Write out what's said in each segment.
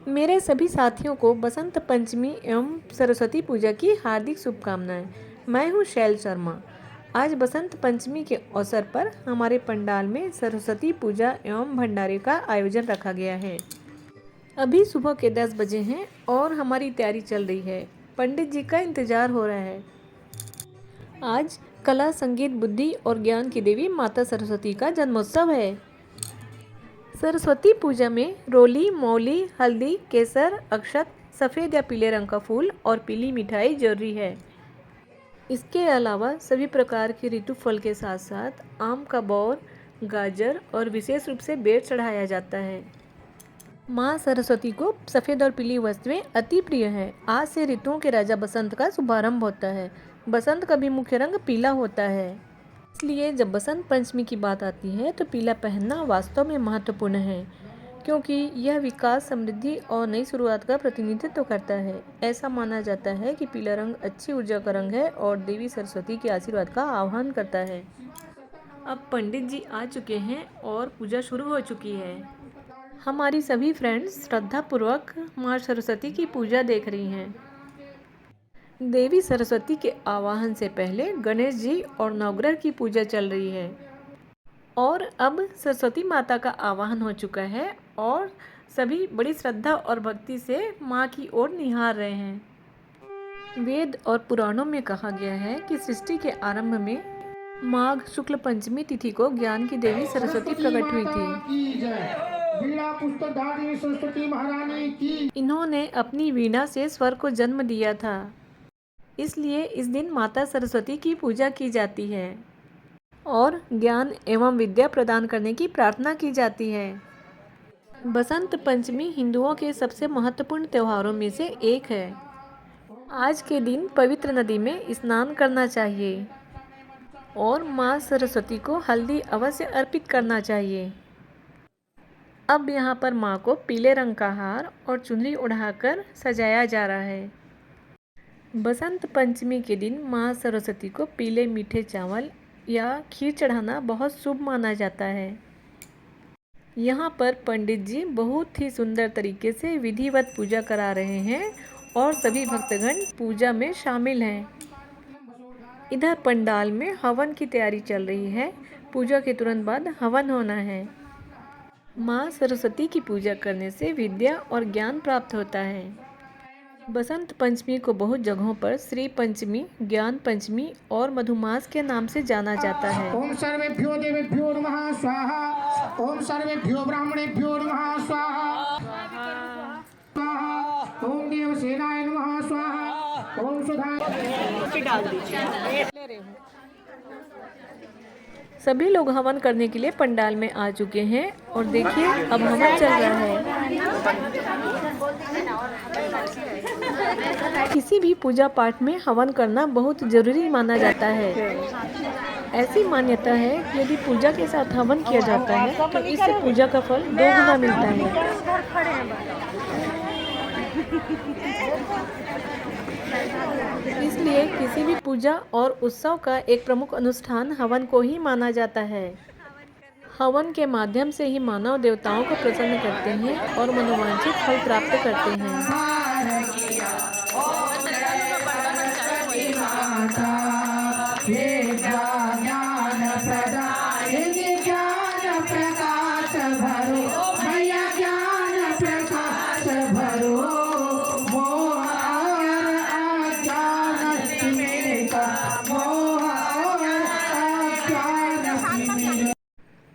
मेरे सभी साथियों को बसंत पंचमी एवं सरस्वती पूजा की हार्दिक शुभकामनाएं। मैं हूं शैल शर्मा। आज बसंत पंचमी के अवसर पर हमारे पंडाल में सरस्वती पूजा एवं भंडारे का आयोजन रखा गया है। अभी सुबह के 10 बजे हैं और हमारी तैयारी चल रही है। पंडित जी का इंतजार हो रहा है। आज कला, संगीत, बुद्धि और ज्ञान की देवी माता सरस्वती का जन्मोत्सव है। सरस्वती पूजा में रोली, मौली, हल्दी, केसर, अक्षत, सफ़ेद या पीले रंग का फूल और पीली मिठाई जरूरी है। इसके अलावा सभी प्रकार के ऋतु फल के साथ साथ आम का बौर, गाजर और विशेष रूप से बेर चढ़ाया जाता है। माँ सरस्वती को सफ़ेद और पीली वस्तुएं अति प्रिय है। आज से ऋतुओं के राजा बसंत का शुभारंभ होता है। बसंत का भी मुख्य रंग पीला होता है, इसलिए जब बसंत पंचमी की बात आती है तो पीला पहनना वास्तव में महत्वपूर्ण है, क्योंकि यह विकास, समृद्धि और नई शुरुआत का प्रतिनिधित्व करता है। ऐसा माना जाता है कि पीला रंग अच्छी ऊर्जा का रंग है और देवी सरस्वती के आशीर्वाद का आह्वान करता है। अब पंडित जी आ चुके हैं और पूजा शुरू हो चुकी है। हमारी सभी फ्रेंड्स श्रद्धापूर्वक माँ सरस्वती की पूजा देख रही हैं। देवी सरस्वती के आवाहन से पहले गणेश जी और नवग्रह की पूजा चल रही है और अब सरस्वती माता का आवाहन हो चुका है और सभी बड़ी श्रद्धा और भक्ति से माँ की ओर निहार रहे हैं। वेद और पुराणों में कहा गया है कि सृष्टि के आरंभ में माघ शुक्ल पंचमी तिथि को ज्ञान की देवी सरस्वती प्रकट हुई थी। इन्होंने अपनी वीणा से स्वर को जन्म दिया था, इसलिए इस दिन माता सरस्वती की पूजा की जाती है और ज्ञान एवं विद्या प्रदान करने की प्रार्थना की जाती है। बसंत पंचमी हिंदुओं के सबसे महत्वपूर्ण त्योहारों में से एक है। आज के दिन पवित्र नदी में स्नान करना चाहिए और माँ सरस्वती को हल्दी अवश्य अर्पित करना चाहिए। अब यहाँ पर माँ को पीले रंग का हार और चुनरी उड़ाकर सजाया जा रहा है। बसंत पंचमी के दिन माँ सरस्वती को पीले मीठे चावल या खीर चढ़ाना बहुत शुभ माना जाता है। यहाँ पर पंडित जी बहुत ही सुंदर तरीके से विधिवत पूजा करा रहे हैं और सभी भक्तगण पूजा में शामिल हैं। इधर पंडाल में हवन की तैयारी चल रही है। पूजा के तुरंत बाद हवन होना है। माँ सरस्वती की पूजा करने से विद्या और ज्ञान प्राप्त होता है। बसंत पंचमी को बहुत जगहों पर श्री पंचमी, ज्ञान पंचमी और मधुमास के नाम से जाना जाता है। ओम सर्वेभ्यो देवेभ्यो नमः स्वाहा। ओम सर्वेभ्यो ब्राह्मणेभ्यो नमः स्वाहा। ओम देवसेनाय नमः स्वाहा। ओम सुधा डाल दीजिए। सभी लोग हवन करने के लिए पंडाल में आ चुके हैं और देखिए अब हवन चल रहा है। किसी भी पूजा पाठ में हवन करना बहुत जरूरी माना जाता है। ऐसी मान्यता है कि यदि पूजा के साथ हवन किया जाता है तो इससे पूजा का फल 2 गुना मिलता है। इसलिए किसी भी पूजा और उत्सव का एक प्रमुख अनुष्ठान हवन को ही माना जाता है। हवन के माध्यम से ही मानव देवताओं को प्रसन्न करते हैं और मनोवांछित फल प्राप्त करते हैं।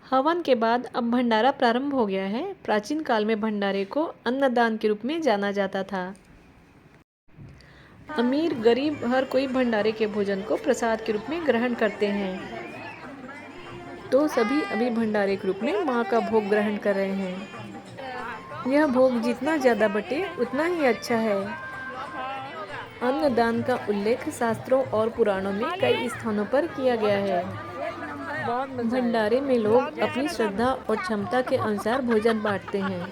हवन के बाद अब भंडारा प्रारंभ हो गया है। प्राचीन काल में भंडारे को अन्नदान के रूप में जाना जाता था। अमीर गरीब हर कोई भंडारे के भोजन को प्रसाद के रूप में ग्रहण करते हैं, तो सभी अभी भंडारे के रूप में माँ का भोग ग्रहण कर रहे हैं। यह भोग जितना ज़्यादा बटे उतना ही अच्छा है। अन्नदान का उल्लेख शास्त्रों और पुराणों में कई स्थानों पर किया गया है। भंडारे में लोग अपनी श्रद्धा और क्षमता के अनुसार भोजन बांटते हैं।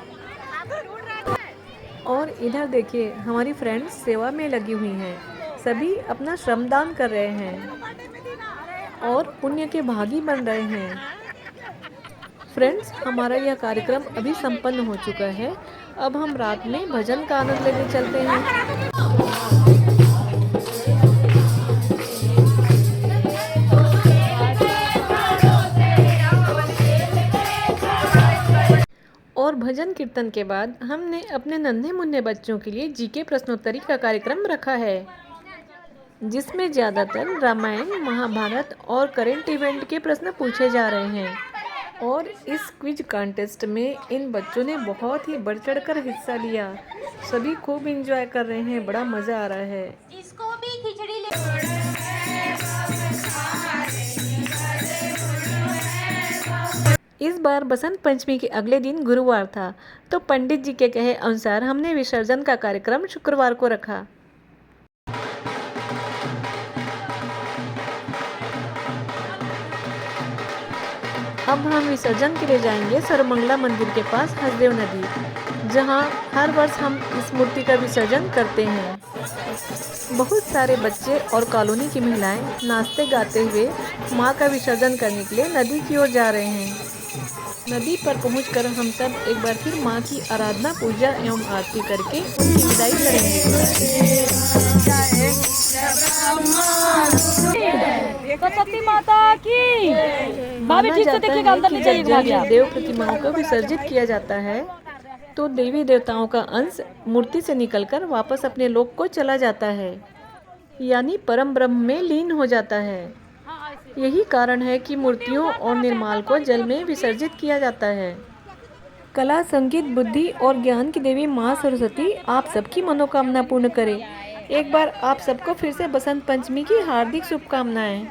और इधर देखिए हमारी फ्रेंड्स सेवा में लगी हुई हैं। सभी अपना श्रमदान कर रहे हैं और पुण्य के भागी बन रहे हैं। फ्रेंड्स, हमारा यह कार्यक्रम अभी संपन्न हो चुका है। अब हम रात में भजन का आनंद लेने चलते हैं। और भजन कीर्तन के बाद हमने अपने नन्हे मुन्ने बच्चों के लिए जीके प्रश्नोत्तरी का कार्यक्रम रखा है, जिसमें ज़्यादातर रामायण, महाभारत और करंट इवेंट के प्रश्न पूछे जा रहे हैं। और इस क्विज कॉन्टेस्ट में इन बच्चों ने बहुत ही बढ़ चढ़कर हिस्सा लिया। सभी खूब एंजॉय कर रहे हैं, बड़ा मज़ा आ रहा है। इसको भी खिचड़ी ले। इस बार बसंत पंचमी के अगले दिन गुरुवार था, तो पंडित जी के कहे अनुसार हमने विसर्जन का कार्यक्रम शुक्रवार को रखा। अब हम विसर्जन के लिए जाएंगे सर्वमंगला मंदिर के पास हसदेव नदी, जहां हर वर्ष हम इस मूर्ति का विसर्जन करते हैं। बहुत सारे बच्चे और कॉलोनी की महिलाएं नाचते गाते हुए मां का विसर्जन करने के लिए नदी की ओर जा रहे हैं। नदी पर पहुंचकर हम सब एक बार फिर मां की आराधना, पूजा एवं आरती करके उनकी विदाई करेंगे। सरस्वती माता की। भाभी ठीक से देखिएगा, अंदर नहीं जाइएगा। जब देव प्रतिमाओं को विसर्जित किया जाता है तो देवी देवताओं का अंश मूर्ति से निकलकर वापस अपने लोक को चला जाता है, यानी परम ब्रह्म में लीन हो जाता है। यही कारण है कि मूर्तियों और निर्माल को जल में विसर्जित किया जाता है। कला, संगीत, बुद्धि और ज्ञान की देवी माँ सरस्वती आप सबकी मनोकामना पूर्ण करे। एक बार आप सबको फिर से बसंत पंचमी की हार्दिक शुभकामनाएं।